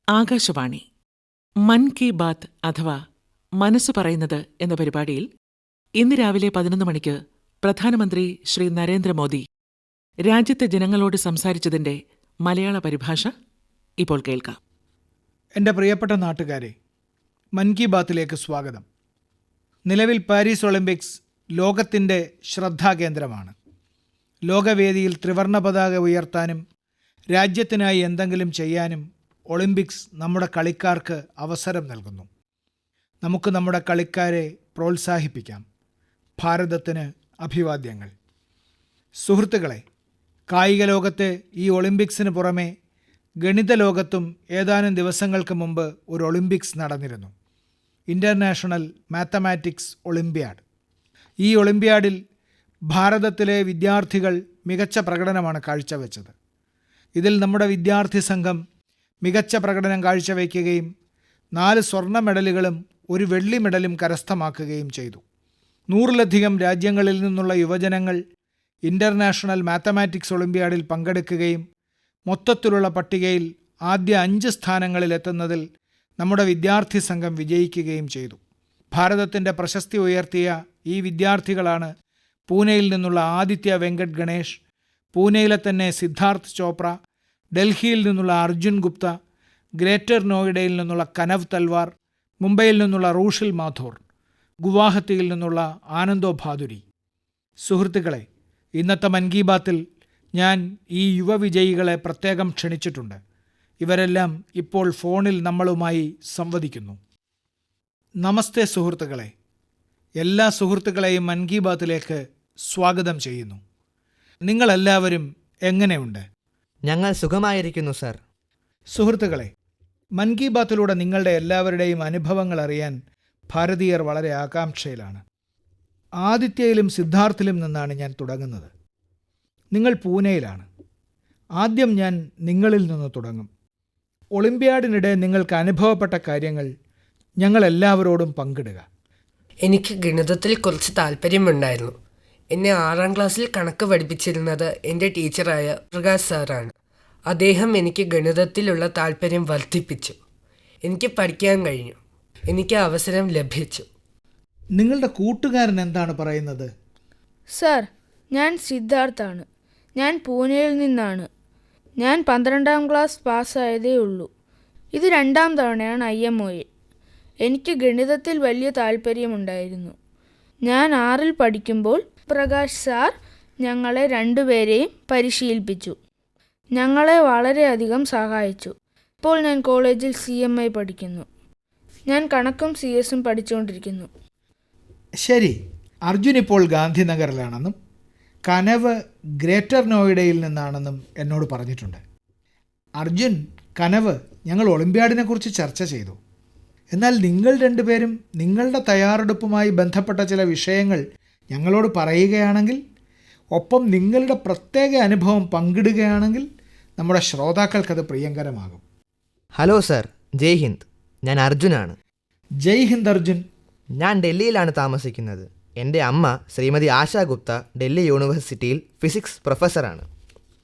ആകാശവാണി മൻ കി ബാത്ത് അഥവാ മനസ്സ് പറയുന്നത് എന്ന പരിപാടിയിൽ ഇന്ന് രാവിലെ 11 മണിക്ക് പ്രധാനമന്ത്രി ശ്രീ നരേന്ദ്രമോദി രാജ്യത്തെ ജനങ്ങളോട് സംസാരിച്ചതിന്റെ മലയാള പരിഭാഷ ഇപ്പോൾ കേൾക്കാം. എൻ്റെ പ്രിയപ്പെട്ട നാട്ടുകാരെ, മൻ കി ബാത്തിലേക്ക് സ്വാഗതം. നിലവിൽ പാരീസ് ഒളിമ്പിക്സ് ലോകത്തിൻ്റെ ശ്രദ്ധാകേന്ദ്രമാണ്. ലോകവേദിയിൽ ത്രിവർണ്ണ പതാക ഉയർത്താനും രാജ്യത്തിനായി എന്തെങ്കിലും ചെയ്യാനും ഒളിമ്പിക്സ് നമ്മുടെ കളിക്കാർക്ക് അവസരം നൽകുന്നു. നമുക്ക് നമ്മുടെ കളിക്കാരെ പ്രോത്സാഹിപ്പിക്കാം. ഭാരതത്തിന് അഭിവാദ്യങ്ങൾ. സുഹൃത്തുക്കളെ, കായിക ലോകത്തെ ഈ ഒളിമ്പിക്സിന് പുറമെ ഗണിത ലോകത്തും ഏതാനും ദിവസങ്ങൾക്ക് മുമ്പ് ഒരു ഒളിമ്പിക്സ് നടന്നിരുന്നു. International mathematics Olympiad. ഈ ഒളിമ്പ്യാഡിൽ ഭാരതത്തിലെ വിദ്യാർത്ഥികൾ മികച്ച പ്രകടനമാണ് കാഴ്ചവെച്ചത്. ഇതിൽ നമ്മുടെ വിദ്യാർത്ഥി സംഘം മികച്ച പ്രകടനം കാഴ്ചവെക്കുകയും 4 സ്വർണ്ണ മെഡലുകളും 1 വെള്ളി മെഡലും കരസ്ഥമാക്കുകയും ചെയ്തു. 100-ലധികം രാജ്യങ്ങളിൽ നിന്നുള്ള യുവജനങ്ങൾ ഇൻ്റർനാഷണൽ മാത്തമാറ്റിക്സ് ഒളിമ്പ്യാഡിൽ പങ്കെടുക്കുകയും മൊത്തത്തിലുള്ള പട്ടികയിൽ ആദ്യ 5 സ്ഥാനങ്ങളിലെത്തുന്നതിൽ നമ്മുടെ വിദ്യാർത്ഥി സംഘം വിജയിക്കുകയും ചെയ്തു. ഭാരതത്തിൻ്റെ പ്രശസ്തി ഉയർത്തിയ ഈ വിദ്യാർത്ഥികളാണ് പൂനെയിൽ നിന്നുള്ള ആദിത്യ വെങ്കട്ട് ഗണേഷ്, പൂനെയിലെ തന്നെ സിദ്ധാർത്ഥ് ചോപ്ര, ഡൽഹിയിൽ നിന്നുള്ള അർജുൻ ഗുപ്ത, ഗ്രേറ്റർ നോയിഡയിൽ നിന്നുള്ള കനവ് തൽവാർ, മുംബൈയിൽ നിന്നുള്ള റൂഷിൽ മാഥൂർ, ഗുവാഹത്തിയിൽ നിന്നുള്ള ആനന്ദോ ഭാദുരി. സുഹൃത്തുക്കളെ, ഇന്നത്തെ മൻ കി ബാത്തിൽ ഞാൻ ഈ യുവവിജയികളെ പ്രത്യേകം ക്ഷണിച്ചിട്ടുണ്ട്. ഇവരെല്ലാം ഇപ്പോൾ ഫോണിൽ നമ്മളുമായി സംവദിക്കുന്നു. നമസ്തേ സുഹൃത്തുക്കളെ. എല്ലാ സുഹൃത്തുക്കളെയും മൻ കി ബാത്തിലേക്ക് സ്വാഗതം ചെയ്യുന്നു. നിങ്ങളെല്ലാവരും എങ്ങനെയുണ്ട്? ഞങ്ങൾ സുഖമായിരിക്കുന്നു സർ. സുഹൃത്തുക്കളെ, മൻ കി ബാത്തിലൂടെ നിങ്ങളുടെ എല്ലാവരുടെയും അനുഭവങ്ങൾ അറിയാൻ ഭാരതീയർ വളരെ ആകാംക്ഷയിലാണ്. ആദിത്യയിലും സിദ്ധാർത്ഥിലും നിന്നാണ് ഞാൻ തുടങ്ങുന്നത്. നിങ്ങൾ പൂനെയിലാണ്. ആദ്യം ഞാൻ നിങ്ങളിൽ നിന്ന് തുടങ്ങും. ഒളിമ്പ്യാഡിനിടെ നിങ്ങൾക്ക് അനുഭവപ്പെട്ട കാര്യങ്ങൾ ഞങ്ങളെല്ലാവരോടും പങ്കിടുക. എനിക്ക് ഗണിതത്തിൽ കുറച്ച് താല്പര്യമുണ്ടായിരുന്നു. എന്നെ 6ാം ക്ലാസ്സിൽ കണക്ക് പഠിപ്പിച്ചിരുന്നത് എൻ്റെ ടീച്ചറായ പ്രകാശ് സാറാണ്. അദ്ദേഹം എനിക്ക് ഗണിതത്തിലുള്ള താല്പര്യം വർദ്ധിപ്പിച്ചു. എനിക്ക് പഠിക്കാൻ കഴിഞ്ഞു. എനിക്ക് അവസരം ലഭിച്ചു. നിങ്ങളുടെ കൂട്ടുകാരൻ എന്താണ് പറയുന്നത്? സർ, ഞാൻ സിദ്ധാർത്ഥാണ്. ഞാൻ പൂനെയിൽ നിന്നാണ്. ഞാൻ 12ാം ക്ലാസ് പാസ്സായതേ ഉള്ളൂ. ഇത് 2ാം തവണയാണ് IMOയിൽ. എനിക്ക് ഗണിതത്തിൽ വലിയ താല്പര്യമുണ്ടായിരുന്നു. ഞാൻ 6ൽ പഠിക്കുമ്പോൾ പ്രകാശ് സാർ ഞങ്ങളെ 2 പേരെയും പരിശീലിപ്പിച്ചു. ഞങ്ങളെ വളരെയധികം സഹായിച്ചു. ഇപ്പോൾ ഞാൻ കോളേജിൽ CMI പഠിക്കുന്നു. ഞാൻ കണക്കും CS പഠിച്ചുകൊണ്ടിരിക്കുന്നു. ശരി. അർജുൻ ഇപ്പോൾ ഗാന്ധിനഗറിലാണെന്നും കനവ് ഗ്രേറ്റർ നോയിഡയിൽ നിന്നാണെന്നും എന്നോട് പറഞ്ഞിട്ടുണ്ട്. അർജുൻ, കനവ്, ഞങ്ങൾ ഒളിമ്പ്യാഡിനെക്കുറിച്ച് ചർച്ച ചെയ്തു. എന്നാൽ നിങ്ങൾ 2 പേരും നിങ്ങളുടെ തയ്യാറെടുപ്പുമായി ബന്ധപ്പെട്ട ചില വിഷയങ്ങൾ ഞങ്ങളോട് പറയുകയാണെങ്കിൽ, ഒപ്പം നിങ്ങളുടെ പ്രത്യേക അനുഭവം പങ്കിടുകയാണെങ്കിൽ നമ്മുടെ ശ്രോതാക്കൾക്കത് പ്രിയങ്കരമാകും. ഹലോ സർ, ജയ് ഹിന്ദ്. ഞാൻ അർജുനാണ്. ജയ് ഹിന്ദ് അർജുൻ. ഞാൻ ഡൽഹിയിലാണ് താമസിക്കുന്നത്. എൻ്റെ അമ്മ ശ്രീമതി ആശാ ഗുപ്ത ഡൽഹി യൂണിവേഴ്സിറ്റിയിൽ ഫിസിക്സ് പ്രൊഫസറാണ്.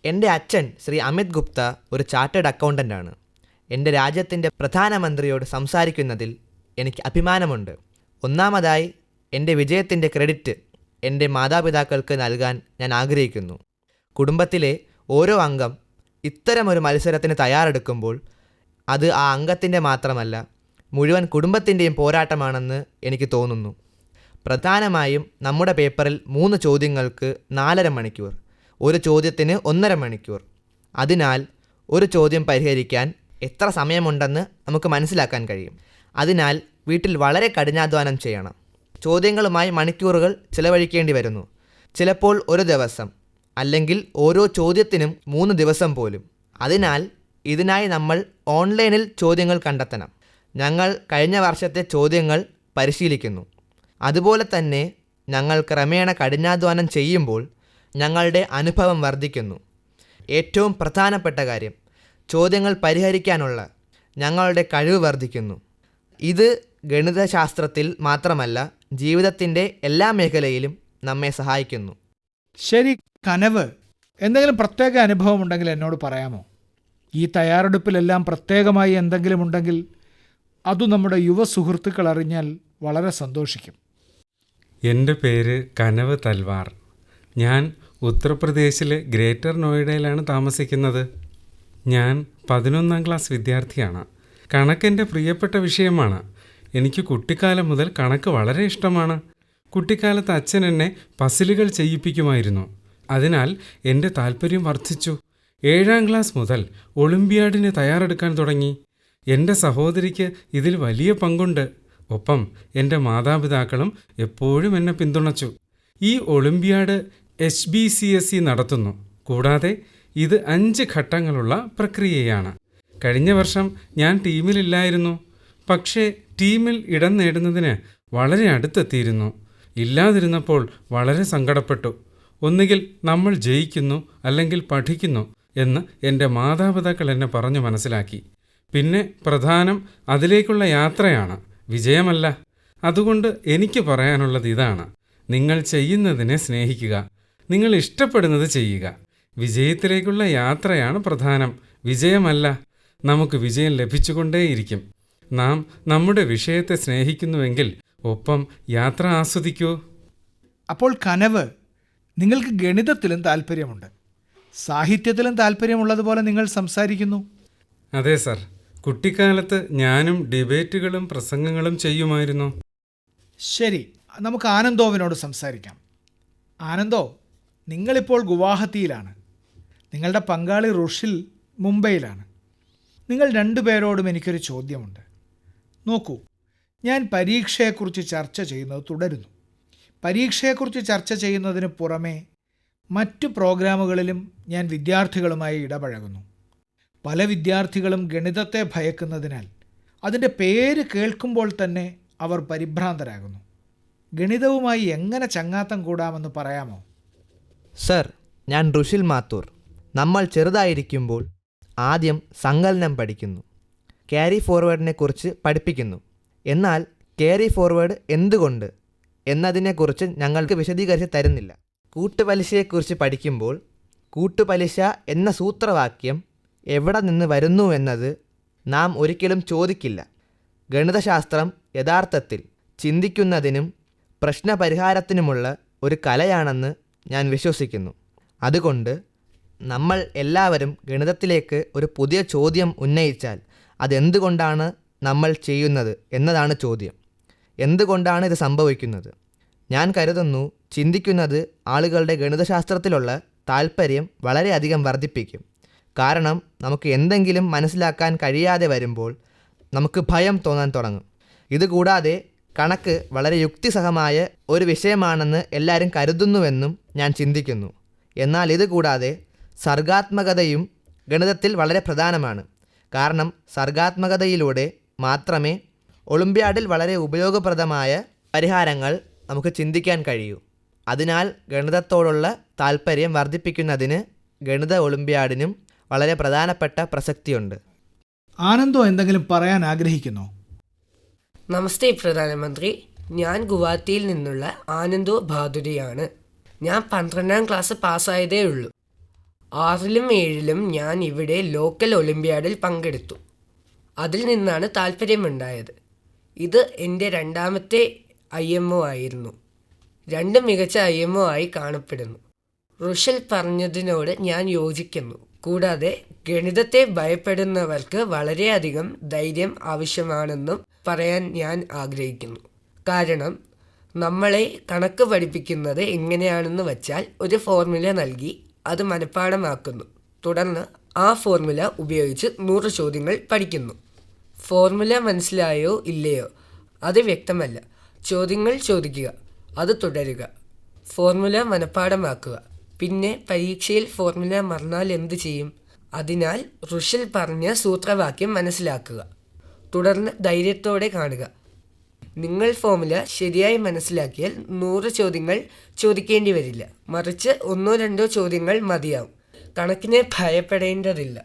എൻ്റെ അച്ഛൻ ശ്രീ അമിത് ഗുപ്ത ഒരു ചാർട്ടേഡ് അക്കൗണ്ടൻ്റാണ്. എൻ്റെ രാജ്യത്തിൻ്റെ പ്രധാനമന്ത്രിയോട് സംസാരിക്കുന്നതിൽ എനിക്ക് അഭിമാനമുണ്ട്. ഒന്നാമതായി എൻ്റെ വിജയത്തിൻ്റെ ക്രെഡിറ്റ് എൻ്റെ മാതാപിതാക്കൾക്ക് നൽകാൻ ഞാൻ ആഗ്രഹിക്കുന്നു. കുടുംബത്തിലെ ഓരോ അംഗം ഇത്തരമൊരു മത്സരത്തിന് തയ്യാറെടുക്കുമ്പോൾ അത് ആ അംഗത്തിൻ്റെ മാത്രമല്ല, മുഴുവൻ കുടുംബത്തിൻ്റെയും പോരാട്ടമാണെന്ന് എനിക്ക് തോന്നുന്നു. പ്രധാനമായും നമ്മുടെ പേപ്പറിൽ 3 ചോദ്യങ്ങൾക്ക് 4.5 മണിക്കൂർ, ഒരു ചോദ്യത്തിന് 1.5 മണിക്കൂർ. അതിനാൽ ഒരു ചോദ്യം പരിഹരിക്കാൻ എത്ര സമയമുണ്ടെന്ന് നമുക്ക് മനസ്സിലാക്കാൻ കഴിയും. അതിനാൽ വീട്ടിൽ വളരെ കഠിനാധ്വാനം ചെയ്യണം. ചോദ്യങ്ങളുമായി മണിക്കൂറുകൾ ചിലവഴിക്കേണ്ടി വരുന്നു. ചിലപ്പോൾ ഒരു ദിവസം, അല്ലെങ്കിൽ ഓരോ ചോദ്യത്തിനും 3 ദിവസം പോലും. അതിനാൽ ഇതിനായി നമ്മൾ ഓൺലൈനിൽ ചോദ്യങ്ങൾ കണ്ടെത്തണം. ഞങ്ങൾ കഴിഞ്ഞ വർഷത്തെ ചോദ്യങ്ങൾ പരിശീലിക്കുന്നു. അതുപോലെ തന്നെ ഞങ്ങൾ ക്രമേണ കഠിനാധ്വാനം ചെയ്യുമ്പോൾ ഞങ്ങളുടെ അനുഭവം വർദ്ധിക്കുന്നു. ഏറ്റവും പ്രധാനപ്പെട്ട കാര്യം, ചോദ്യങ്ങൾ പരിഹരിക്കാനുള്ള ഞങ്ങളുടെ കഴിവ് വർദ്ധിക്കുന്നു. ഇത് ഗണിതശാസ്ത്രത്തിൽ മാത്രമല്ല, ജീവിതത്തിൻ്റെ എല്ലാ മേഖലയിലും നമ്മെ സഹായിക്കുന്നു. ശരി. കനവ്, എന്തെങ്കിലും പ്രത്യേക അനുഭവം ഉണ്ടെങ്കിൽ എന്നോട് പറയാമോ? ഈ തയ്യാറെടുപ്പിലെല്ലാം പ്രത്യേകമായി എന്തെങ്കിലും ഉണ്ടെങ്കിൽ അതു നമ്മുടെ യുവ സുഹൃത്തുക്കൾ അറിഞ്ഞാൽ വളരെ സന്തോഷിക്കും. എൻ്റെ പേര് കനവ് തൽവാർ. ഞാൻ ഉത്തർപ്രദേശിലെ ഗ്രേറ്റർ നോയിഡയിലാണ് താമസിക്കുന്നത്. ഞാൻ 11ാം ക്ലാസ് വിദ്യാർത്ഥിയാണ്. കണക്കെൻ്റെ പ്രിയപ്പെട്ട വിഷയമാണ്. എനിക്ക് കുട്ടിക്കാലം മുതൽ കണക്ക് വളരെ ഇഷ്ടമാണ്. കുട്ടിക്കാലത്ത് അച്ഛൻ എന്നെ പസിലുകൾ ചെയ്യിപ്പിക്കുമായിരുന്നു. അതിനാൽ എൻ്റെ താല്പര്യം വർദ്ധിച്ചു. 7ാം ക്ലാസ് മുതൽ ഒളിമ്പ്യാഡിന് തയ്യാറെടുക്കാൻ തുടങ്ങി. എൻ്റെ സഹോദരിക്ക് ഇതിൽ വലിയ പങ്കുണ്ട്. ഒപ്പം എൻ്റെ മാതാപിതാക്കളും എപ്പോഴും എന്നെ പിന്തുണച്ചു. ഈ ഒളിമ്പ്യാഡ് HBCSE നടത്തുന്നു. കൂടാതെ ഇത് 5 ഘട്ടങ്ങളുള്ള പ്രക്രിയയാണ്. കഴിഞ്ഞ വർഷം ഞാൻ ടീമിലില്ലായിരുന്നു. പക്ഷേ ടീമിൽ ഇടം നേടുന്നതിന് വളരെ അടുത്തെത്തിയിരുന്നു. ഇല്ലാതിരുന്നപ്പോൾ വളരെ സങ്കടപ്പെട്ടു. ഒന്നുകിൽ നമ്മൾ ജയിക്കുന്നു അല്ലെങ്കിൽ പഠിക്കുന്നു എന്ന് എൻ്റെ മാതാപിതാക്കൾ എന്നെ പറഞ്ഞു മനസ്സിലാക്കി. പിന്നെ പ്രധാനം അതിലേക്കുള്ള യാത്രയാണ്, വിജയമല്ല. അതുകൊണ്ട് എനിക്ക് പറയാനുള്ളത് ഇതാണ്: നിങ്ങൾ ചെയ്യുന്നതിനെ സ്നേഹിക്കുക, നിങ്ങൾ ഇഷ്ടപ്പെടുന്നത് ചെയ്യുക. വിജയത്തിലേക്കുള്ള യാത്രയാണ് പ്രധാനം, വിജയമല്ല. നമുക്ക് വിജയം ലഭിച്ചുകൊണ്ടേയിരിക്കും. നാം നമ്മുടെ വിഷയത്തെ സ്നേഹിക്കുന്നുവെങ്കിൽ ഒപ്പം യാത്ര ആസ്വദിക്കൂ. അപ്പോൾ കനവ്, നിങ്ങൾക്ക് ഗണിതത്തിലും താല്പര്യമുണ്ട്, സാഹിത്യത്തിലും താല്പര്യമുള്ളതുപോലെ നിങ്ങൾ സംസാരിക്കുന്നു. അതെ സർ, കുട്ടിക്കാലത്ത് ഞാനും ഡിബേറ്റുകളും പ്രസംഗങ്ങളും ചെയ്യുമായിരുന്നു. ശരി, നമുക്ക് ആനന്ദോവിനോട് സംസാരിക്കാം. ആനന്ദോ, നിങ്ങളിപ്പോൾ ഗുവാഹത്തിയിലാണ്. നിങ്ങളുടെ പങ്കാളി റുഷിൽ മുംബൈയിലാണ്. നിങ്ങൾ രണ്ടുപേരോടും എനിക്കൊരു ചോദ്യമുണ്ട്. നോക്കൂ, ഞാൻ പരീക്ഷയെക്കുറിച്ച് ചർച്ച ചെയ്യുന്നത് തുടരുന്നു. പരീക്ഷയെക്കുറിച്ച് ചർച്ച ചെയ്യുന്നതിന് പുറമെ മറ്റു പ്രോഗ്രാമുകളിലും ഞാൻ വിദ്യാർത്ഥികളുമായി ഇടപഴകുന്നു. പല വിദ്യാർത്ഥികളും ഗണിതത്തെ ഭയക്കുന്നതിനാൽ അതിൻ്റെ പേര് കേൾക്കുമ്പോൾ തന്നെ അവർ പരിഭ്രാന്തരാകുന്നു. ഗണിതവുമായി എങ്ങനെ ചങ്ങാത്തം കൂടാമെന്ന് പറയാമോ? സർ, ഞാൻ റുഷിൽ മാത്തൂർ. നമ്മൾ ചെറുതായിരിക്കുമ്പോൾ ആദ്യം സങ്കലനം പഠിക്കുന്നു, ക്യാരി ഫോർവേഡിനെ കുറിച്ച് പഠിപ്പിക്കുന്നു. എന്നാൽ ക്യാരി ഫോർവേഡ് എന്തുകൊണ്ട് എന്നതിനെക്കുറിച്ച് ഞങ്ങൾക്ക് വിശദീകരിച്ച് തരുന്നില്ല. കൂട്ടുപലിശയെക്കുറിച്ച് പഠിക്കുമ്പോൾ കൂട്ടുപലിശ എന്ന സൂത്രവാക്യം എവിടെ നിന്ന് വരുന്നുവെന്നത് നാം ഒരിക്കലും ചോദിക്കില്ല. ഗണിതശാസ്ത്രം യഥാർത്ഥത്തിൽ ചിന്തിക്കുന്നതിനും പ്രശ്നപരിഹാരത്തിനുമുള്ള ഒരു കലയാണെന്ന് ഞാൻ വിശ്വസിക്കുന്നു. അതുകൊണ്ട് നമ്മൾ എല്ലാവരും ഗണിതത്തിലേക്ക് ഒരു പുതിയ ചോദ്യം ഉന്നയിച്ചാൽ അതെന്തുകൊണ്ടാണ് നമ്മൾ ചെയ്യുന്നത് എന്നതാണ് ചോദ്യം. എന്തുകൊണ്ടാണ് ഇത് സംഭവിക്കുന്നത്? ഞാൻ കരുതുന്നു ചിന്തിക്കുന്നത് ആളുകളുടെ ഗണിതശാസ്ത്രത്തിലുള്ള താല്പര്യം വളരെയധികം വർദ്ധിപ്പിക്കും. കാരണം നമുക്ക് എന്തെങ്കിലും മനസ്സിലാക്കാൻ കഴിയാതെ വരുമ്പോൾ നമുക്ക് ഭയം തോന്നാൻ തുടങ്ങും. ഇതുകൂടാതെ കണക്ക് വളരെ യുക്തിസഹമായ ഒരു വിഷയമാണെന്ന് എല്ലാവരും കരുതുന്നുവെന്നും ഞാൻ ചിന്തിക്കുന്നു. എന്നാൽ ഇതുകൂടാതെ സർഗാത്മകതയും ഗണിതത്തിൽ വളരെ പ്രധാനമാണ്. കാരണം സർഗാത്മകതയിലൂടെ മാത്രമേ ഒളിമ്പ്യാഡിൽ വളരെ ഉപയോഗപ്രദമായ പരിഹാരങ്ങൾ നമുക്ക് ചിന്തിക്കാൻ കഴിയൂ. അതിനാൽ ഗണിതത്തോടുള്ള താല്പര്യം വർദ്ധിപ്പിക്കുന്നതിന് ഗണിത ഒളിമ്പ്യാഡിനും വളരെ പ്രധാനപ്പെട്ട പ്രസക്തിയുണ്ട്. ആനന്ദോ എന്തെങ്കിലും പറയാൻ ആഗ്രഹിക്കുന്നോ? നമസ്തേ പ്രധാനമന്ത്രി, ഞാൻ ഗുവാഹത്തിയിൽ നിന്നുള്ള ആനന്ദോ ഭാദുരിയാണ്. ഞാൻ 12ാം ക്ലാസ് പാസ്സായതേ ഉള്ളൂ. 6ലും 7ലും ഞാൻ ഇവിടെ ലോക്കൽ ഒളിമ്പ്യാഡിൽ പങ്കെടുത്തു. അതിൽ നിന്നാണ് താല്പര്യമുണ്ടായത്. ഇത് എൻ്റെ രണ്ടാമത്തെ IMO ആയിരുന്നു. 2 മികച്ച IMO ആയി കാണപ്പെടുന്നു. റുഷൽ പറഞ്ഞതിനോട് ഞാൻ യോജിക്കുന്നു. കൂടാതെ ഗണിതത്തെ ഭയപ്പെടുന്നവർക്ക് വളരെയധികം ധൈര്യം ആവശ്യമാണെന്നും പറയാൻ ഞാൻ ആഗ്രഹിക്കുന്നു. കാരണം നമ്മളെ കണക്ക് പഠിപ്പിക്കുന്നത് എങ്ങനെയാണെന്ന് വച്ചാൽ ഒരു ഫോർമുല നൽകി അത് മനഃപ്പാഠമാക്കുന്നു. തുടർന്ന് ആ ഫോർമുല ഉപയോഗിച്ച് 100 ചോദ്യങ്ങൾ പഠിക്കുന്നു. ഫോർമുല മനസ്സിലായോ ഇല്ലയോ അത് വ്യക്തമല്ല. ചോദ്യങ്ങൾ ചോദിക്കുക, അത് തുടരുക, ഫോർമുല മനഃപ്പാഠമാക്കുക. പിന്നെ പരീക്ഷയിൽ ഫോർമുല മറന്നാൽ എന്തു ചെയ്യും? അതിനാൽ റുഷൽ പറഞ്ഞ സൂത്രവാക്യം മനസ്സിലാക്കുക, തുടർന്ന് ധൈര്യത്തോടെ കാണുക. നിങ്ങൾ ഫോർമുല ശരിയായി മനസ്സിലാക്കിയാൽ 100 ചോദ്യങ്ങൾ ചോദിക്കേണ്ടി വരില്ല. മറിച്ച് 1-2 ചോദ്യങ്ങൾ മതിയാവും. കണക്കിനെ ഭയപ്പെടേണ്ടതില്ല.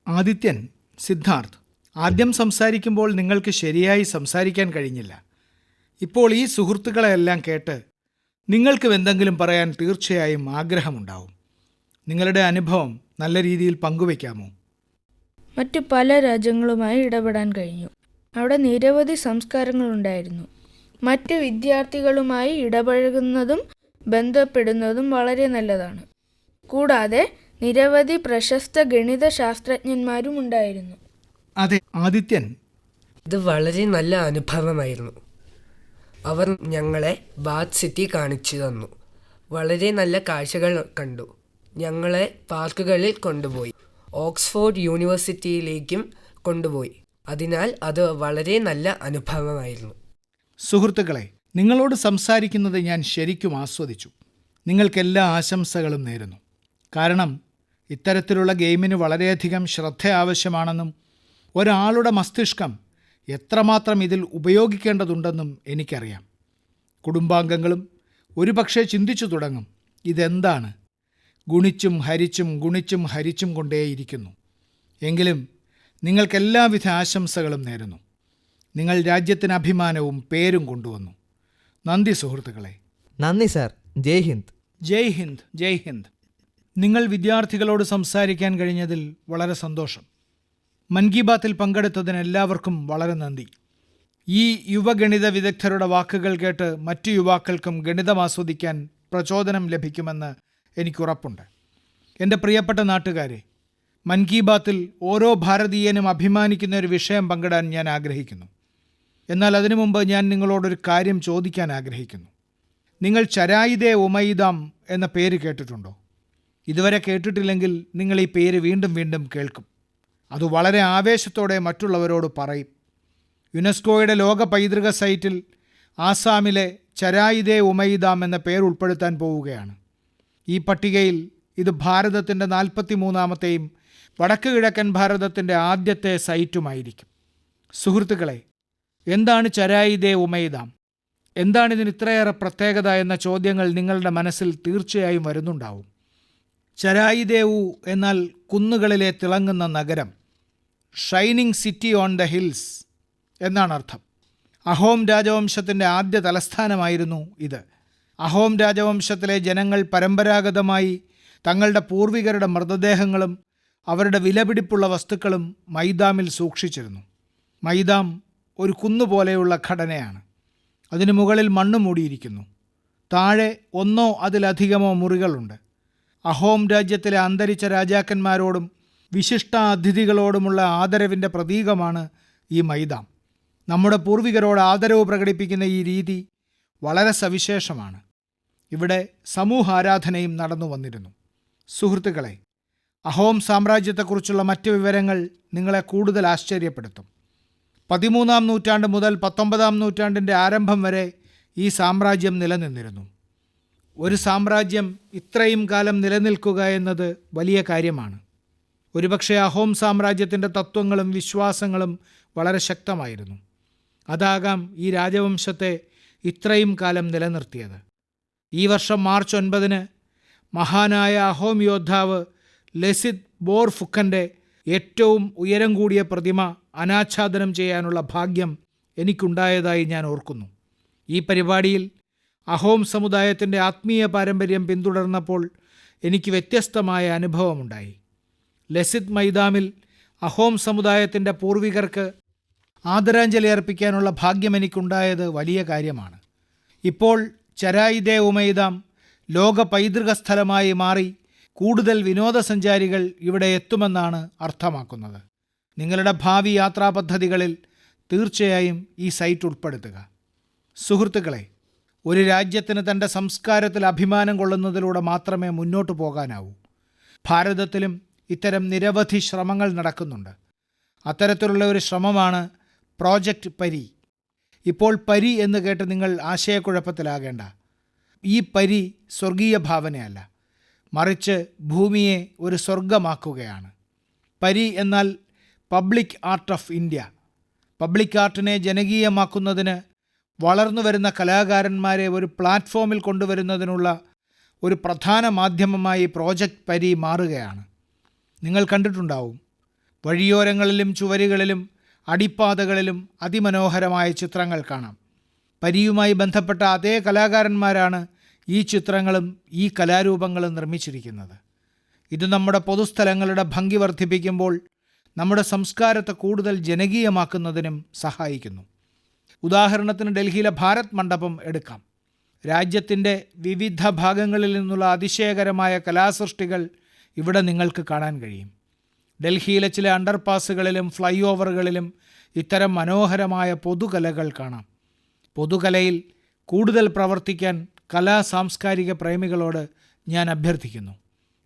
ആദിത്യൻ, സിദ്ധാർത്ഥ്, ആദ്യം സംസാരിക്കുമ്പോൾ നിങ്ങൾക്ക് ശരിയായി സംസാരിക്കാൻ കഴിഞ്ഞില്ല. ഇപ്പോൾ ഈ സുഹൃത്തുക്കളെല്ലാം കേട്ട് നിങ്ങൾക്കും എന്തെങ്കിലും പറയാൻ തീർച്ചയായും ആഗ്രഹമുണ്ടാവും. നിങ്ങളുടെ അനുഭവം നല്ല രീതിയിൽ പങ്കുവയ്ക്കാമോ? മറ്റു പല രാജ്യങ്ങളുമായി ഇടപെടാൻ കഴിഞ്ഞു. അവിടെ നിരവധി സംസ്കാരങ്ങളുണ്ടായിരുന്നു. മറ്റ് വിദ്യാർത്ഥികളുമായി ഇടപഴകുന്നതും ബന്ധപ്പെടുന്നതും വളരെ നല്ലതാണ്. കൂടാതെ നിരവധി പ്രശസ്ത ഗണിത ശാസ്ത്രജ്ഞന്മാരും ഉണ്ടായിരുന്നു. അതെ ആദിത്യൻ, ഇത് വളരെ നല്ല അനുഭവമായിരുന്നു. അവർ ഞങ്ങളെ ബാത്ത് സിറ്റി കാണിച്ചു തന്നു. വളരെ നല്ല കാഴ്ചകൾ കണ്ടു. ഞങ്ങളെ പാർക്കുകളിൽ കൊണ്ടുപോയി. ഓക്സ്ഫോർഡ് യൂണിവേഴ്സിറ്റിയിലേക്കും കൊണ്ടുപോയി. അതിനാൽ അത് വളരെ നല്ല അനുഭവമായിരുന്നു. സുഹൃത്തുക്കളെ, നിങ്ങളോട് സംസാരിക്കുന്നത് ഞാൻ ശരിക്കും ആസ്വദിച്ചു. നിങ്ങൾക്കെല്ലാ ആശംസകളും നേരുന്നു. കാരണം ഇത്തരത്തിലുള്ള ഗെയിമിന് വളരെയധികം ശ്രദ്ധ ആവശ്യമാണെന്നും ഒരാളുടെ മസ്തിഷ്കം എത്രമാത്രം ഇതിൽ ഉപയോഗിക്കേണ്ടതുണ്ടെന്നും എനിക്കറിയാം. കുടുംബാംഗങ്ങളും ഒരുപക്ഷെ ചിന്തിച്ചു തുടങ്ങും, ഇതെന്താണ്, ഗുണിച്ചും ഹരിച്ചും കൊണ്ടേയിരിക്കുന്നു. എങ്കിലും നിങ്ങൾക്കെല്ലാവിധ ആശംസകളും നേരുന്നു. നിങ്ങൾ രാജ്യത്തിന് അഭിമാനവും പേരും കൊണ്ടുവന്നു. നന്ദി സുഹൃത്തുക്കളെ. നന്ദി സാർ. ജയ് ഹിന്ദ്. ജയ് ഹിന്ദ്. ജയ് ഹിന്ദ്. നിങ്ങൾ വിദ്യാർത്ഥികളോട് സംസാരിക്കാൻ കഴിഞ്ഞതിൽ വളരെ സന്തോഷം. മൻ കി ബാത്തിൽ പങ്കെടുത്തതിന് എല്ലാവർക്കും വളരെ നന്ദി. ഈ യുവഗണിത വിദഗ്ധരുടെ വാക്കുകൾ കേട്ട് മറ്റു യുവാക്കൾക്കും ഗണിതം ആസ്വദിക്കാൻ പ്രചോദനം ലഭിക്കുമെന്ന് എനിക്കുറപ്പുണ്ട്. എൻ്റെ പ്രിയപ്പെട്ട നാട്ടുകാരെ, മൻ കി ബാത്തിൽ ഓരോ ഭാരതീയനും അഭിമാനിക്കുന്ന ഒരു വിഷയം പങ്കിടാൻ ഞാൻ ആഗ്രഹിക്കുന്നു. എന്നാൽ അതിനു മുമ്പ് ഞാൻ നിങ്ങളോടൊരു കാര്യം ചോദിക്കാൻ ആഗ്രഹിക്കുന്നു. നിങ്ങൾ ചരായിദേ ഉമൈദാം എന്ന പേര് കേട്ടിട്ടുണ്ടോ? ഇതുവരെ കേട്ടിട്ടില്ലെങ്കിൽ നിങ്ങൾ ഈ പേര് വീണ്ടും വീണ്ടും കേൾക്കും. അത് വളരെ ആവേശത്തോടെ മറ്റുള്ളവരോട് പറയും. യുനെസ്കോയുടെ ലോക പൈതൃക സൈറ്റിൽ ആസാമിലെ ചരായിദേ ഉമൈദാം എന്ന പേര് ഉൾപ്പെടുത്താൻ പോവുകയാണ്. ഈ പട്ടികയിൽ ഇത് ഭാരതത്തിൻ്റെ 43ാമത്തെയും വടക്ക് കിഴക്കൻ ഭാരതത്തിൻ്റെ ആദ്യത്തെ സൈറ്റുമായിരിക്കും. സുഹൃത്തുക്കളെ, എന്താണ് ചരായിദേ ഉമൈദാം? എന്താണിതിന് ഇത്രയേറെ പ്രത്യേകത എന്ന ചോദ്യങ്ങൾ നിങ്ങളുടെ മനസ്സിൽ തീർച്ചയായും വരുന്നുണ്ടാവും. ചരായിദേവു എന്നാൽ കുന്നുകളിലെ തിളങ്ങുന്ന നഗരം, shining city on the hills എന്നാണ് അർത്ഥം. അഹോം രാജവംശത്തിൻ്റെ ആദ്യ തലസ്ഥാനമായിരുന്നു ഇത്. അഹോം രാജവംശത്തിലെ ജനങ്ങൾ പരമ്പരാഗതമായി തങ്ങളുടെ പൂർവികരുടെ മൃതദേഹങ്ങളും അവരുടെ വിലപിടിപ്പുള്ള വസ്തുക്കളും മൈദാമിൽ സൂക്ഷിച്ചിരുന്നു. മൈദാം ഒരു കുന്നുപോലെയുള്ള ഘടനയാണ്. അതിനു മുകളിൽ മണ്ണ് മൂടിയിരിക്കുന്നു. താഴെ ഒന്നോ അതിലധികമോ മുറികളുണ്ട്. അഹോം രാജ്യത്തിലെ അന്തരിച്ച രാജാക്കന്മാരോടും വിശിഷ്ട അതിഥികളോടുമുള്ള ആദരവിൻ്റെ പ്രതീകമാണ് ഈ മൈദാം. നമ്മുടെ പൂർവികരോട് ആദരവ് പ്രകടിപ്പിക്കുന്ന ഈ രീതി വളരെ സവിശേഷമാണ്. ഇവിടെ സമൂഹാരാധനയും നടന്നു വന്നിരുന്നു. സുഹൃത്തുക്കളെ, അഹോം സാമ്രാജ്യത്തെക്കുറിച്ചുള്ള മറ്റ് വിവരങ്ങൾ നിങ്ങളെ കൂടുതൽ ആശ്ചര്യപ്പെടുത്തും. 13ാം നൂറ്റാണ്ട് മുതൽ 19ാം നൂറ്റാണ്ടിൻ്റെ ആരംഭം വരെ ഈ സാമ്രാജ്യം നിലനിന്നിരുന്നു. ഒരു സാമ്രാജ്യം ഇത്രയും കാലം നിലനിൽക്കുക എന്നത് വലിയ കാര്യമാണ്. ഒരുപക്ഷെ അഹോം സാമ്രാജ്യത്തിൻ്റെ തത്വങ്ങളും വിശ്വാസങ്ങളും വളരെ ശക്തമായിരുന്നു. അതാകാം ഈ രാജവംശത്തെ ഇത്രയും കാലം നിലനിർത്തിയത്. ഈ വർഷം മാർച്ച് 9 മഹാനായ അഹോം യോദ്ധാവ് ലസിത് ബോർഫുക്കൻ്റെ ഏറ്റവും ഉയരം കൂടിയ പ്രതിമ അനാച്ഛാദനം ചെയ്യാനുള്ള ഭാഗ്യം എനിക്കുണ്ടായതായി ഞാൻ ഓർക്കുന്നു. ഈ പരിപാടിയിൽ അഹോം സമുദായത്തിൻ്റെ ആത്മീയ പാരമ്പര്യം പിന്തുടർന്നപ്പോൾ എനിക്ക് വ്യത്യസ്തമായ അനുഭവമുണ്ടായി. ലസിത് മൈദാമിൽ അഹോം സമുദായത്തിൻ്റെ പൂർവികർക്ക് ആദരാഞ്ജലി അർപ്പിക്കാനുള്ള ഭാഗ്യം എനിക്കുണ്ടായത് വലിയ കാര്യമാണ്. ഇപ്പോൾ ചരായിദേ ഉമൈദാം ലോക പൈതൃക സ്ഥലമായി മാറി കൂടുതൽ വിനോദസഞ്ചാരികൾ ഇവിടെ എത്തുമെന്നാണ് അർത്ഥമാക്കുന്നത്. നിങ്ങളുടെ ഭാവി യാത്രാ പദ്ധതികളിൽ തീർച്ചയായും ഈ സൈറ്റ് ഉൾപ്പെടുത്തുക. സുഹൃത്തുക്കളെ, ഒരു രാജ്യത്തിന് തൻ്റെ സംസ്കാരത്തിൽ അഭിമാനം കൊള്ളുന്നതിലൂടെ മാത്രമേ മുന്നോട്ട് പോകാനാവൂ. ഭാരതത്തിലും ഇത്തരം നിരവധി ശ്രമങ്ങൾ നടക്കുന്നുണ്ട്. അത്തരത്തിലുള്ള ഒരു ശ്രമമാണ് പ്രോജക്റ്റ് പരി. ഇപ്പോൾ പരി എന്ന് കേട്ട് നിങ്ങൾ ആശയക്കുഴപ്പത്തിലാകേണ്ട. ഈ പരി സ്വർഗീയ ഭാവനയല്ല, മറിച്ച് ഭൂമിയെ ഒരു സ്വർഗമാക്കുകയാണ്. പരി എന്നാൽ public art of India. Public ആർട്ടിനെ ജനകീയമാക്കുന്നതിന് വളർന്നു വരുന്ന കലാകാരന്മാരെ ഒരു പ്ലാറ്റ്ഫോമിൽ കൊണ്ടുവരുന്നതിനുള്ള ഒരു പ്രധാന മാധ്യമമായി പ്രോജക്റ്റ് പരി മാറുകയാണ്. നിങ്ങൾ കണ്ടിട്ടുണ്ടാവും, വഴിയോരങ്ങളിലും ചുവരുകളിലും അടിപ്പാതകളിലും അതിമനോഹരമായ ചിത്രങ്ങൾ കാണാം. പരിയുമായി ബന്ധപ്പെട്ട അതേ കലാകാരന്മാരാണ് ഈ ചിത്രങ്ങളും ഈ കലാരൂപങ്ങളും നിർമ്മിച്ചിരിക്കുന്നത്. ഇത് നമ്മുടെ പൊതുസ്ഥലങ്ങളുടെ ഭംഗി വർദ്ധിപ്പിക്കുമ്പോൾ നമ്മുടെ സംസ്കാരത്തെ കൂടുതൽ ജനകീയമാക്കുന്നതിനും സഹായിക്കുന്നു. ഉദാഹരണത്തിന് ഡൽഹിയിലെ ഭാരത് മണ്ഡപം എടുക്കാം. രാജ്യത്തിൻ്റെ വിവിധ ഭാഗങ്ങളിൽ നിന്നുള്ള അതിശയകരമായ കലാസൃഷ്ടികൾ ഇവിടെ നിങ്ങൾക്ക് കാണാൻ കഴിയും. ഡൽഹിയിലെ ചില അണ്ടർപാസുകളിലും ഫ്ലൈ ഓവറുകളിലും ഇത്തരം മനോഹരമായ പൊതുകലകൾ കാണാം. പൊതുകലയിൽ കൂടുതൽ പ്രവർത്തിക്കാൻ സാംസ്കാരിക പ്രേമികളോട് ഞാൻ അഭ്യർത്ഥിക്കുന്നു.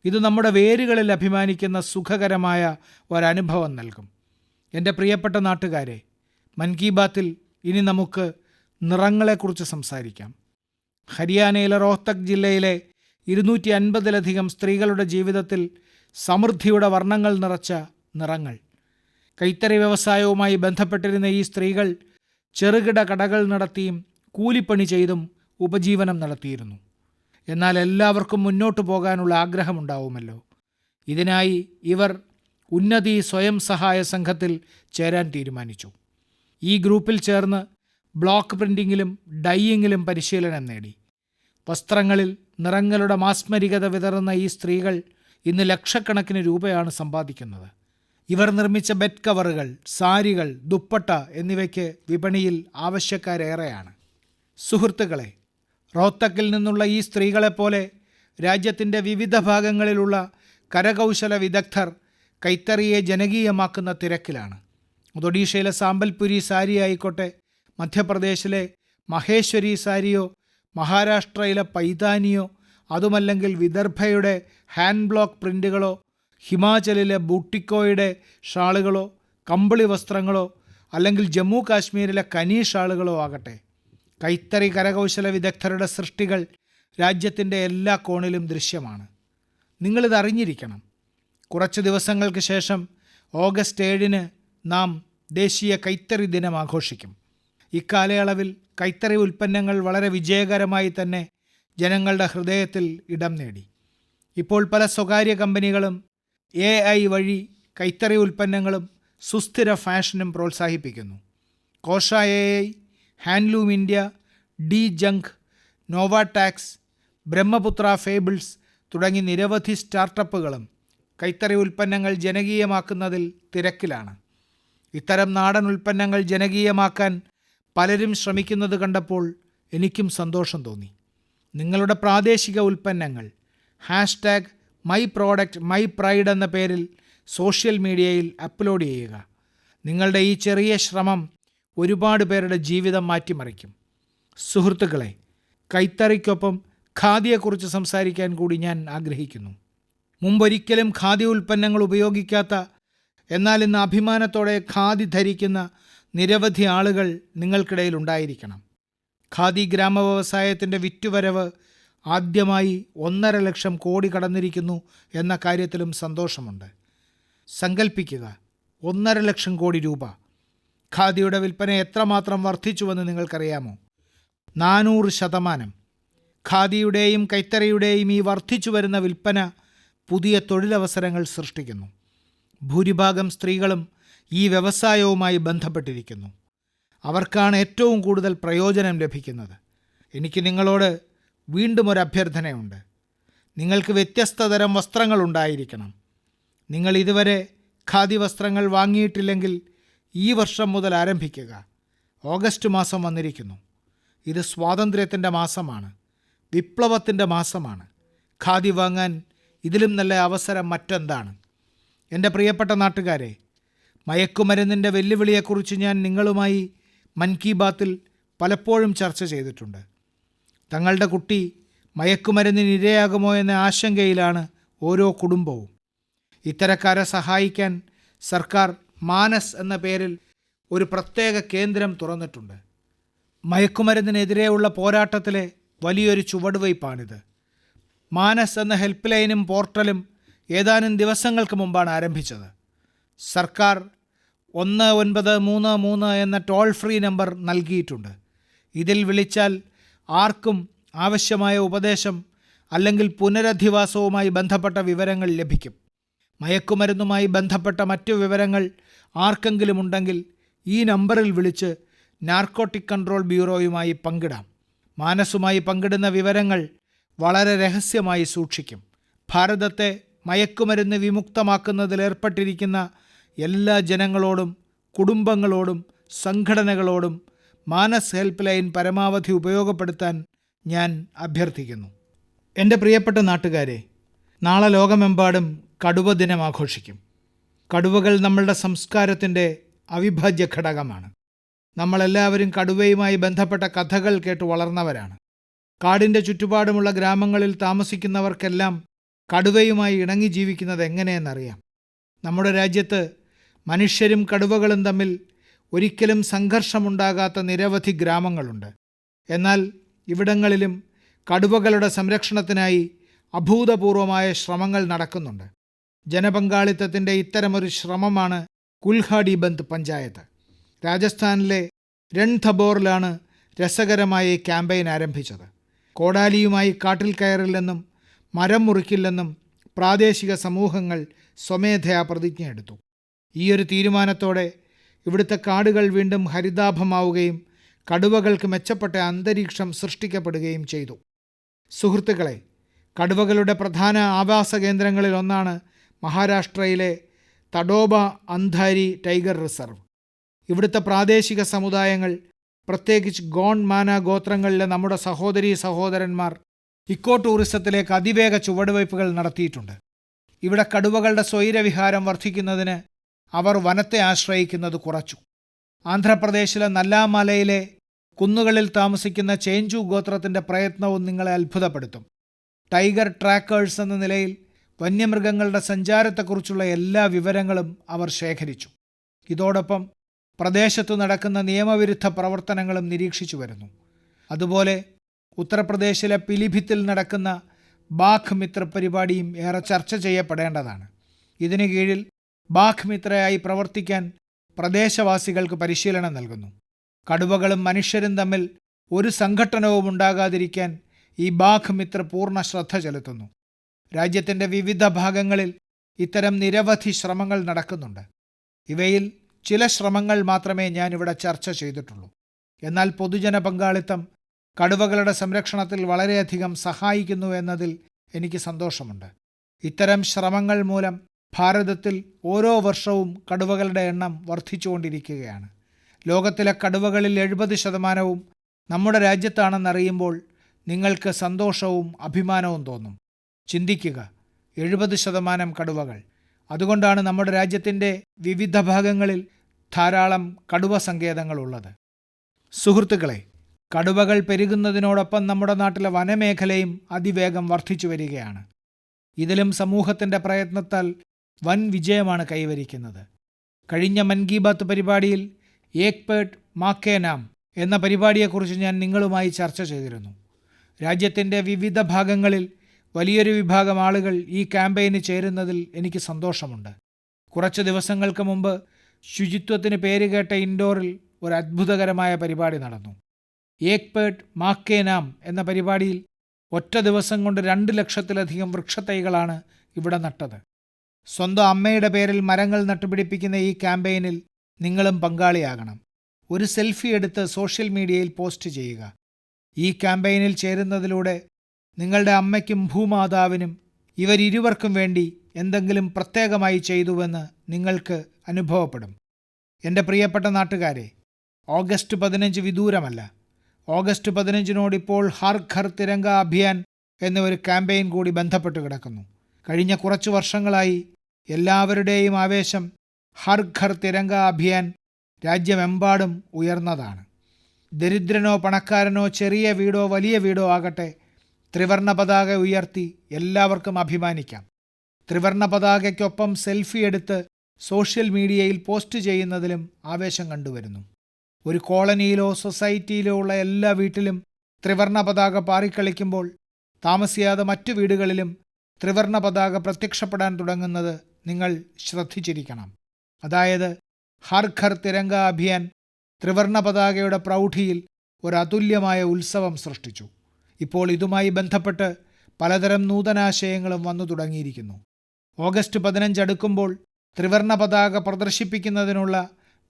ഇത് നമ്മുടെ വേരുകളിൽ അഭിമാനിക്കുന്ന സുഖകരമായ ഒരനുഭവം നൽകും. എൻ്റെ പ്രിയപ്പെട്ട നാട്ടുകാരെ, മൻ കി ബാത്തിൽ ഇനി നമുക്ക് നിറങ്ങളെക്കുറിച്ച് സംസാരിക്കാം. ഹരിയാനയിലെ റോഹ്തക് ജില്ലയിലെ 250-ലധികം സ്ത്രീകളുടെ ജീവിതത്തിൽ സമൃദ്ധിയുടെ വർണ്ണങ്ങൾ നിറച്ച നിറങ്ങൾ. കൈത്തറി വ്യവസായവുമായി ബന്ധപ്പെട്ടിരുന്ന ഈ സ്ത്രീകൾ ചെറുകിട കടകൾ നടത്തിയും കൂലിപ്പണി ചെയ്തും ഉപജീവനം നടത്തിയിരുന്നു. എന്നാൽ എല്ലാവർക്കും മുന്നോട്ട് പോകാനുള്ള ആഗ്രഹമുണ്ടാവുമല്ലോ. ഇതിനായി ഇവർ ഉന്നതി സ്വയം സഹായ സംഘത്തിൽ ചേരാൻ തീരുമാനിച്ചു. ഈ ഗ്രൂപ്പിൽ ചേർന്ന് ബ്ലോക്ക് പ്രിൻറ്റിങ്ങിലും ഡൈയിങ്ങിലും പരിശീലനം നേടി. വസ്ത്രങ്ങളിൽ നിറങ്ങളുടെ മാസ്മരികത വിതറുന്ന ഈ സ്ത്രീകൾ ഇന്ന് ലക്ഷക്കണക്കിന് രൂപയാണ് സമ്പാദിക്കുന്നത്. ഇവർ നിർമ്മിച്ച ബെഡ് കവറുകൾ, സാരികൾ, ദുപ്പട്ട എന്നിവയ്ക്ക് വിപണിയിൽ ആവശ്യക്കാരേറെയാണ്. സുഹൃത്തുക്കളെ, റോഹ്തക്കിൽ നിന്നുള്ള ഈ സ്ത്രീകളെപ്പോലെ രാജ്യത്തിൻ്റെ വിവിധ ഭാഗങ്ങളിലുള്ള കരകൗശല വിദഗ്ധർ കൈത്തറിയെ ജനകീയമാക്കുന്ന തിരക്കിലാണ്. അത് ഒഡീഷയിലെ സാമ്പൽപുരി സാരി ആയിക്കോട്ടെ, മധ്യപ്രദേശിലെ മഹേശ്വരി സാരിയോ, മഹാരാഷ്ട്രയിലെ പൈതാനിയോ, അതുമല്ലെങ്കിൽ വിദർഭയുടെ ഹാൻഡ് ബ്ലോക്ക് പ്രിൻ്റുകളോ, ഹിമാചലിലെ ബൂട്ടിക്കോയുടെ ഷാളുകളോ, കമ്പിളി വസ്ത്രങ്ങളോ, അല്ലെങ്കിൽ ജമ്മു കാശ്മീരിലെ കനി ഷാളുകളോ ആകട്ടെ, കൈത്തറി കരകൗശല വിദഗ്ധരുടെ സൃഷ്ടികൾ രാജ്യത്തിൻ്റെ എല്ലാ കോണിലും ദൃശ്യമാണ്. നിങ്ങളിത് അറിഞ്ഞിരിക്കണം. കുറച്ച് ദിവസങ്ങൾക്ക് ശേഷം ഓഗസ്റ്റ് 7-ന് നാം ദേശീയ കൈത്തറി ദിനം ആഘോഷിക്കും. ഇക്കാലയളവിൽ കൈത്തറി ഉൽപ്പന്നങ്ങൾ വളരെ വിജയകരമായി തന്നെ ജനങ്ങളുടെ ഹൃദയത്തിൽ ഇടം നേടി. ഇപ്പോൾ പല സ്വകാര്യ കമ്പനികളും AI വഴി കൈത്തറി ഉൽപ്പന്നങ്ങളും സുസ്ഥിര ഫാഷനും പ്രോത്സാഹിപ്പിക്കുന്നു. Kosha AI, handloom India, D junk, നോവാടാക്സ്, ബ്രഹ്മപുത്ര ഫേബിൾസ് തുടങ്ങി നിരവധി സ്റ്റാർട്ടപ്പുകളും കൈത്തറി ഉൽപ്പന്നങ്ങൾ ജനകീയമാക്കുന്നതിൽ തിരക്കിലാണ്. ഇത്തരം നാടൻ ഉൽപ്പന്നങ്ങൾ ജനകീയമാക്കാൻ പലരും ശ്രമിക്കുന്നത് കണ്ടപ്പോൾ എനിക്കും സന്തോഷം തോന്നി. നിങ്ങളുടെ പ്രാദേശിക ഉൽപ്പന്നങ്ങൾ #myproductmypride എന്ന പേരിൽ സോഷ്യൽ മീഡിയയിൽ അപ്ലോഡ് ചെയ്യുക. നിങ്ങളുടെ ഈ ചെറിയ ശ്രമം ഒരുപാട് പേരുടെ ജീവിതം മാറ്റിമറിക്കും. സുഹൃത്തുക്കളെ, കൈത്തറിക്കൊപ്പം ഖാദിയെക്കുറിച്ച് സംസാരിക്കാൻ കൂടി ഞാൻ ആഗ്രഹിക്കുന്നു. മുമ്പൊരിക്കലും ഖാദി ഉൽപ്പന്നങ്ങൾ ഉപയോഗിക്കാത്ത, എന്നാൽ ഇന്ന് അഭിമാനത്തോടെ ഖാദി ധരിക്കുന്ന നിരവധി ആളുകൾ നിങ്ങൾക്കിടയിൽ ഉണ്ടായിരിക്കണം. ഖാദി ഗ്രാമവ്യവസായത്തിൻ്റെ വിറ്റുവരവ് ആദ്യമായി 1.5 ലക്ഷം കോടി കടന്നിരിക്കുന്നു എന്ന കാര്യത്തിലും സന്തോഷമുണ്ട്. സങ്കൽപ്പിക്കുക, 1.5 ലക്ഷം കോടി രൂപ. ഖാദിയുടെ വിൽപ്പന എത്രമാത്രം വർദ്ധിച്ചുവെന്ന് നിങ്ങൾക്കറിയാമോ? 400%. ഖാദിയുടെയും കൈത്തറിയുടെയും ഈ വർദ്ധിച്ചു വരുന്ന വിൽപ്പന പുതിയ തൊഴിലവസരങ്ങൾ സൃഷ്ടിക്കുന്നു. ഭൂരിഭാഗം സ്ത്രീകളും ഈ വ്യവസായവുമായി ബന്ധപ്പെട്ടിരിക്കുന്നു. അവർക്കാണ് ഏറ്റവും കൂടുതൽ പ്രയോജനം ലഭിക്കുന്നത്. എനിക്ക് നിങ്ങളോട് വീണ്ടും ഒരു അഭ്യർത്ഥനയുണ്ട്. നിങ്ങൾക്ക് വ്യത്യസ്ത തരം വസ്ത്രങ്ങൾ ഉണ്ടായിരിക്കണം. നിങ്ങൾ ഇതുവരെ ഖാദി വസ്ത്രങ്ങൾ വാങ്ങിയിട്ടില്ലെങ്കിൽ ഈ വർഷം മുതൽ ആരംഭിക്കുക. ഓഗസ്റ്റ് മാസം വന്നിരിക്കുന്നു. ഇത് സ്വാതന്ത്ര്യത്തിൻ്റെ മാസമാണ്, വിപ്ലവത്തിൻ്റെ മാസമാണ്. ഖാദി വാങ്ങാൻ ഇതിലും നല്ല അവസരം മറ്റെന്താണ്? എൻ്റെ പ്രിയപ്പെട്ട നാട്ടുകാരെ, മയക്കുമരുന്നിൻ്റെ വെല്ലുവിളിയെക്കുറിച്ച് ഞാൻ നിങ്ങളുമായി മൻ കി ബാത്തിൽ പലപ്പോഴും ചർച്ച ചെയ്തിട്ടുണ്ട്. തങ്ങളുടെ കുട്ടി മയക്കുമരുന്നിന് ഇരയാകുമോ എന്ന ആശങ്കയിലാണ് ഓരോ കുടുംബവും. ഇത്തരക്കാരെ സഹായിക്കാൻ സർക്കാർ മാനസ് എന്ന പേരിൽ ഒരു പ്രത്യേക കേന്ദ്രം തുറന്നിട്ടുണ്ട്. മയക്കുമരുന്നിനെതിരെയുള്ള പോരാട്ടത്തിലെ വലിയൊരു ചുവടുവയ്പ്പാണിത്. മാനസ് എന്ന ഹെൽപ്പ് ലൈനും പോർട്ടലും ഏതാനും ദിവസങ്ങൾക്ക് മുമ്പാണ് ആരംഭിച്ചത്. സർക്കാർ 1933 എന്ന ടോൾ ഫ്രീ നമ്പർ നൽകിയിട്ടുണ്ട്. ഇതിൽ വിളിച്ചാൽ ആർക്കും ആവശ്യമായ ഉപദേശം അല്ലെങ്കിൽ പുനരധിവാസവുമായി ബന്ധപ്പെട്ട വിവരങ്ങൾ ലഭിക്കും. മയക്കുമരുന്നുമായി ബന്ധപ്പെട്ട മറ്റു വിവരങ്ങൾ ആർക്കെങ്കിലും ഉണ്ടെങ്കിൽ ഈ നമ്പറിൽ വിളിച്ച് നാർക്കോട്ടിക് കൺട്രോൾ ബ്യൂറോയുമായി പങ്കിടാം. മാനസുമായി പങ്കിടുന്ന വിവരങ്ങൾ വളരെ രഹസ്യമായി സൂക്ഷിക്കും. ഭാരതത്തെ മയക്കുമരുന്ന് വിമുക്തമാക്കുന്നതിലേർപ്പെട്ടിരിക്കുന്ന എല്ലാ ജനങ്ങളോടും കുടുംബങ്ങളോടും സംഘടനകളോടും മാനസ് ഹെൽപ്പ് ലൈൻ പരമാവധി ഉപയോഗപ്പെടുത്താൻ ഞാൻ അഭ്യർത്ഥിക്കുന്നു. എൻ്റെ പ്രിയപ്പെട്ട നാട്ടുകാരെ, നാളെ ലോകമെമ്പാടും കടുവ ദിനം ആഘോഷിക്കും. കടുവകൾ നമ്മളുടെ സംസ്കാരത്തിൻ്റെ അവിഭാജ്യ ഘടകമാണ്. നമ്മളെല്ലാവരും കടുവയുമായി ബന്ധപ്പെട്ട കഥകൾ കേട്ട് വളർന്നവരാണ്. കാടിൻ്റെ ചുറ്റുപാടുമുള്ള ഗ്രാമങ്ങളിൽ താമസിക്കുന്നവർക്കെല്ലാം കടുവയുമായി ഇണങ്ങി ജീവിക്കുന്നത് എങ്ങനെയെന്നറിയാം. നമ്മുടെ രാജ്യത്ത് മനുഷ്യരും കടുവകളും തമ്മിൽ ഒരിക്കലും സംഘർഷമുണ്ടാകാത്ത നിരവധി ഗ്രാമങ്ങളുണ്ട്. എന്നാൽ ഇവിടങ്ങളിലും കടുവകളുടെ സംരക്ഷണത്തിനായി അഭൂതപൂർവമായ ശ്രമങ്ങൾ നടക്കുന്നുണ്ട്. ജനപങ്കാളിത്തത്തിൻ്റെ ഇത്തരമൊരു ശ്രമമാണ് കുൽഹാടി ബന്ദ് പഞ്ചായത്ത്. രാജസ്ഥാനിലെ രൺഥബോറിലാണ് രസകരമായ ഈ ക്യാമ്പയിൻ ആരംഭിച്ചത്. കോടാലിയുമായി കാട്ടിൽ കയറില്ലെന്നും മരം മുറിക്കില്ലെന്നും പ്രാദേശിക സമൂഹങ്ങൾ സ്വമേധയാ പ്രതിജ്ഞയെടുത്തു. ഈയൊരു തീരുമാനത്തോടെ ഇവിടുത്തെ കാടുകൾ വീണ്ടും ഹരിതാഭമാവുകയും കടുവകൾക്ക് മെച്ചപ്പെട്ട അന്തരീക്ഷം സൃഷ്ടിക്കപ്പെടുകയും ചെയ്തു. സുഹൃത്തുക്കളെ, കടുവകളുടെ പ്രധാന ആവാസ കേന്ദ്രങ്ങളിൽ ഒന്നാണ് മഹാരാഷ്ട്രയിലെ തഡോബ അന്ധാരി ടൈഗർ റിസർവ്. ഇവിടുത്തെ പ്രാദേശിക സമുദായങ്ങൾ, പ്രത്യേകിച്ച് ഗോണ്ട് മാന ഗോത്രങ്ങളിലെ നമ്മുടെ സഹോദരീ സഹോദരന്മാർ ഇക്കോ ടൂറിസത്തിലേക്ക് അതിവേഗ ചുവടുവയ്പ്പുകൾ നടത്തിയിട്ടുണ്ട്. ഇവിടെ കടുവകളുടെ സ്വൈരവിഹാരം വർദ്ധിക്കുന്നതിന് അവർ വനത്തെ ആശ്രയിക്കുന്നത് കുറച്ചു. ആന്ധ്രാപ്രദേശിലെ നല്ലാമലയിലെ കുന്നുകളിൽ താമസിക്കുന്ന ചേഞ്ചു ഗോത്രത്തിൻ്റെ പ്രയത്നവും നിങ്ങളെ അത്ഭുതപ്പെടുത്തും. ടൈഗർ ട്രാക്കേഴ്സ് എന്ന നിലയിൽ വന്യമൃഗങ്ങളുടെ സഞ്ചാരത്തെക്കുറിച്ചുള്ള എല്ലാ വിവരങ്ങളും അവർ ശേഖരിച്ചു. ഇതോടൊപ്പം പ്രദേശത്തു നടക്കുന്ന നിയമവിരുദ്ധ പ്രവർത്തനങ്ങളും നിരീക്ഷിച്ചു വരുന്നു. അതുപോലെ ഉത്തർപ്രദേശിലെ പിലിഭിത്തിൽ നടക്കുന്ന ബാഘ് മിത്ര പരിപാടിയും ഏറെ ചർച്ച ചെയ്യപ്പെടേണ്ടതാണ്. ഇതിനു കീഴിൽ ബാഘ് മിത്രയായി പ്രവർത്തിക്കാൻ പ്രദേശവാസികൾക്ക് പരിശീലനം നൽകുന്നു. കടുവകളും മനുഷ്യരും തമ്മിൽ ഒരു സംഘട്ടനവും ഉണ്ടാകാതിരിക്കാൻ ഈ ബാഘ് മിത്ര പൂർണ്ണ ശ്രദ്ധ ചെലുത്തുന്നു. രാജ്യത്തിൻ്റെ വിവിധ ഭാഗങ്ങളിൽ ഇത്തരം നിരവധി ശ്രമങ്ങൾ നടക്കുന്നുണ്ട്. ഇവയിൽ ചില ശ്രമങ്ങൾ മാത്രമേ ഞാനിവിടെ ചർച്ച ചെയ്തിട്ടുള്ളൂ. എന്നാൽ പൊതുജന പങ്കാളിത്തം കടുവകളുടെ സംരക്ഷണത്തിൽ വളരെയധികം സഹായിക്കുന്നു എന്നതിൽ എനിക്ക് സന്തോഷമുണ്ട്. ഇത്തരം ശ്രമങ്ങൾ മൂലം ഭാരതത്തിൽ ഓരോ വർഷവും കടുവകളുടെ എണ്ണം വർദ്ധിച്ചുകൊണ്ടിരിക്കുകയാണ്. ലോകത്തിലെ കടുവകളിൽ 70% നമ്മുടെ രാജ്യത്താണെന്നറിയുമ്പോൾ നിങ്ങൾക്ക് സന്തോഷവും അഭിമാനവും തോന്നും. ചിന്തിക്കുക, 70% കടുവകൾ. അതുകൊണ്ടാണ് നമ്മുടെ രാജ്യത്തിൻ്റെ വിവിധ ഭാഗങ്ങളിൽ ധാരാളം കടുവ സങ്കേതങ്ങളുള്ളത്. സുഹൃത്തുക്കളെ, കടുവകൾ പെരുകുന്നതിനോടൊപ്പം നമ്മുടെ നാട്ടിലെ വനമേഖലയും അതിവേഗം വർദ്ധിച്ചു വരികയാണ്. ഇതിലും സമൂഹത്തിൻ്റെ പ്രയത്നത്താൽ വൻ വിജയമാണ് കൈവരിക്കുന്നത്. കഴിഞ്ഞ മൻ കി ബാത്ത് പരിപാടിയിൽ ഏക് പേഡ് മാ കെ നാം എന്ന പരിപാടിയെക്കുറിച്ച് ഞാൻ നിങ്ങളുമായി ചർച്ച ചെയ്തിരുന്നു. രാജ്യത്തിൻ്റെ വിവിധ ഭാഗങ്ങളിൽ വലിയൊരു വിഭാഗം ആളുകൾ ഈ ക്യാമ്പയിന് ചേരുന്നതിൽ എനിക്ക് സന്തോഷമുണ്ട്. കുറച്ച് ദിവസങ്ങൾക്ക് മുമ്പ് ശുചിത്വത്തിന് പേരുകേട്ട ഇൻഡോറിൽ ഒരു അത്ഭുതകരമായ പരിപാടി നടന്നു. ഏക് പേഡ് മാ കെ നാം എന്ന പരിപാടിയിൽ ഒറ്റ ദിവസം കൊണ്ട് 2 ലക്ഷത്തിലധികം വൃക്ഷത്തൈകളാണ് ഇവിടെ നട്ടത്. സ്വന്തം അമ്മയുടെ പേരിൽ മരങ്ങൾ നട്ടുപിടിപ്പിക്കുന്ന ഈ ക്യാമ്പയിനിൽ നിങ്ങളും പങ്കാളിയാകണം. ഒരു സെൽഫി എടുത്ത് സോഷ്യൽ മീഡിയയിൽ പോസ്റ്റ് ചെയ്യുക. ഈ ക്യാമ്പയിനിൽ ചേരുന്നതിലൂടെ നിങ്ങളുടെ അമ്മയ്ക്കും ഭൂമാതാവിനും ഇവരിരുവർക്കും വേണ്ടി എന്തെങ്കിലും പ്രത്യേകമായി ചെയ്തുവെന്ന് നിങ്ങൾക്ക് അനുഭവപ്പെടും. എൻ്റെ പ്രിയപ്പെട്ട നാട്ടുകാരെ, ഓഗസ്റ്റ് 15 വിദൂരമല്ല. ഓഗസ്റ്റ് 15നോടിപ്പോൾ ഹർ ഘർ തിരങ്ക അഭിയാൻ എന്ന ഒരു ക്യാമ്പയിൻ കൂടി ബന്ധപ്പെട്ട് കിടക്കുന്നു. കഴിഞ്ഞ കുറച്ചു വർഷങ്ങളായി എല്ലാവരുടെയും ആവേശം ഹർ ഘർ തിരങ്ക അഭിയാൻ രാജ്യമെമ്പാടും ഉയർന്നതാണ്. ദരിദ്രനോ പണക്കാരനോ, ചെറിയ വീടോ വലിയ വീടോ ആകട്ടെ, ത്രിവർണ്ണ പതാക ഉയർത്തി എല്ലാവർക്കും അഭിമാനിക്കാം. ത്രിവർണ്ണ പതാകയ്ക്കൊപ്പം സെൽഫി എടുത്ത് സോഷ്യൽ മീഡിയയിൽ പോസ്റ്റ് ചെയ്യുന്നതിലും ആവേശം കണ്ടുവരുന്നു. ഒരു കോളനിയിലോ സൊസൈറ്റിയിലോ ഉള്ള എല്ലാ വീട്ടിലും ത്രിവർണ്ണ പതാക പാറിക്കളിക്കുമ്പോൾ താമസിയാതെ മറ്റു വീടുകളിലും ത്രിവർണ്ണ പതാക പ്രത്യക്ഷപ്പെടാൻ തുടങ്ങുന്നത് നിങ്ങൾ ശ്രദ്ധിച്ചിരിക്കണം. അതായത് ഹർ ഘർ തിരങ്ക അഭിയാൻ ത്രിവർണ്ണ പതാകയുടെ പ്രൗഢിയിൽ ഒരു അതുല്യമായ ഉത്സവം സൃഷ്ടിച്ചു. ഇപ്പോൾ ഇതുമായി ബന്ധപ്പെട്ട് പലതരം നൂതനാശയങ്ങളും വന്നു തുടങ്ങിയിരിക്കുന്നു. ഓഗസ്റ്റ് 15 അടുക്കുമ്പോൾ ത്രിവർണ്ണ പതാക പ്രദർശിപ്പിക്കുന്നതിനുള്ള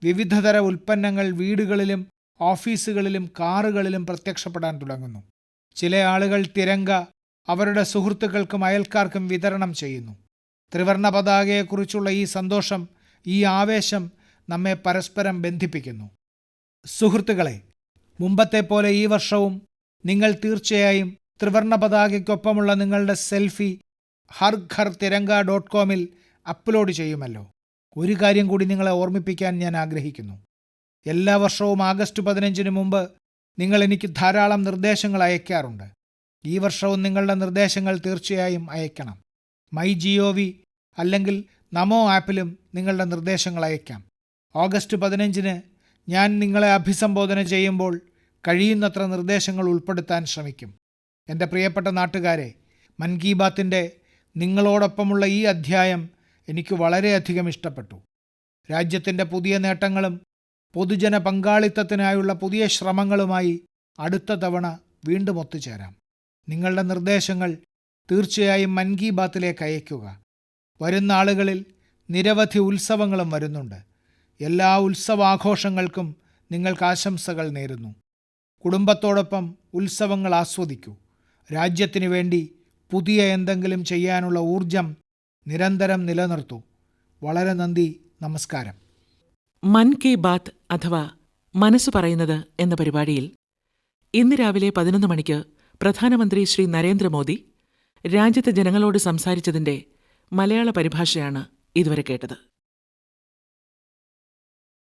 വിവിധതര ഉൽപ്പന്നങ്ങൾ വീടുകളിലും ഓഫീസുകളിലും കാറുകളിലും പ്രത്യക്ഷപ്പെടാൻ തുടങ്ങുന്നു. ചില ആളുകൾ തിരങ്ക അവരുടെ സുഹൃത്തുക്കൾക്കും അയൽക്കാർക്കും വിതരണം ചെയ്യുന്നു. ത്രിവർണ്ണ പതാകയെക്കുറിച്ചുള്ള ഈ സന്തോഷം ഈ ആവേശം നമ്മെ പരസ്പരം ബന്ധിപ്പിക്കുന്നു. സുഹൃത്തുക്കളെ, മുമ്പത്തെ പോലെ ഈ വർഷവും നിങ്ങൾ തീർച്ചയായും ത്രിവർണ്ണ പതാകയ്ക്കൊപ്പമുള്ള നിങ്ങളുടെ സെൽഫി harghar.tiranga.com-ൽ അപ്ലോഡ് ചെയ്യുമല്ലോ. ഒരു കാര്യം കൂടി നിങ്ങളെ ഓർമ്മിപ്പിക്കാൻ ഞാൻ ആഗ്രഹിക്കുന്നു. എല്ലാ വർഷവും ആഗസ്റ്റ് 15-ന് മുമ്പ് നിങ്ങൾ എനിക്ക് ധാരാളം നിർദ്ദേശങ്ങൾ അയയ്ക്കാറുണ്ട്. ഈ വർഷവും നിങ്ങളുടെ നിർദ്ദേശങ്ങൾ തീർച്ചയായും അയയ്ക്കണം. MyGov അല്ലെങ്കിൽ നമോ ആപ്പിലും നിങ്ങളുടെ നിർദ്ദേശങ്ങൾ അയയ്ക്കാം. ഓഗസ്റ്റ് 15-ന് ഞാൻ നിങ്ങളെ അഭിസംബോധന ചെയ്യുമ്പോൾ കഴിയുന്നത്ര നിർദ്ദേശങ്ങൾ ഉൾപ്പെടുത്താൻ ശ്രമിക്കും. എൻ്റെ പ്രിയപ്പെട്ട നാട്ടുകാരെ, മൻ കി ബാത്തിൻ്റെ നിങ്ങളോടൊപ്പമുള്ള ഈ അധ്യായം എനിക്ക് വളരെയധികം ഇഷ്ടപ്പെട്ടു. രാജ്യത്തിൻ്റെ പുതിയ നേട്ടങ്ങളും പൊതുജന പങ്കാളിത്തത്തിനായുള്ള പുതിയ ശ്രമങ്ങളുമായി അടുത്ത തവണ വീണ്ടും ഒത്തുചേരാം. നിങ്ങളുടെ നിർദ്ദേശങ്ങൾ തീർച്ചയായും മൻ കി ബാത്തിലേക്ക് അയയ്ക്കുക. വരുന്ന ആളുകളിൽ നിരവധി ഉത്സവങ്ങളും വരുന്നുണ്ട്. എല്ലാ ഉത്സവാഘോഷങ്ങൾക്കും നിങ്ങൾക്ക് ആശംസകൾ നേരുന്നു. കുടുംബത്തോടൊപ്പം ഉത്സവങ്ങൾ ആസ്വദിക്കൂ. രാജ്യത്തിനു വേണ്ടി പുതിയ എന്തെങ്കിലും ചെയ്യാനുള്ള ഊർജം നിരന്തരം നിലനിർത്തൂ. വളരെ നന്ദി, നമസ്കാരം. മൻ കി ബാത്ത് അഥവാ മനസ്സ് പറയുന്നത് എന്ന പരിപാടിയിൽ ഇന്ന് രാവിലെ 11 മണിക്ക് പ്രധാനമന്ത്രി ശ്രീ നരേന്ദ്രമോദി രാജ്യത്തെ ജനങ്ങളോട് സംസാരിച്ചതിൻ്റെ മലയാള പരിഭാഷയാണ് ഇതുവരെ കേട്ടത്.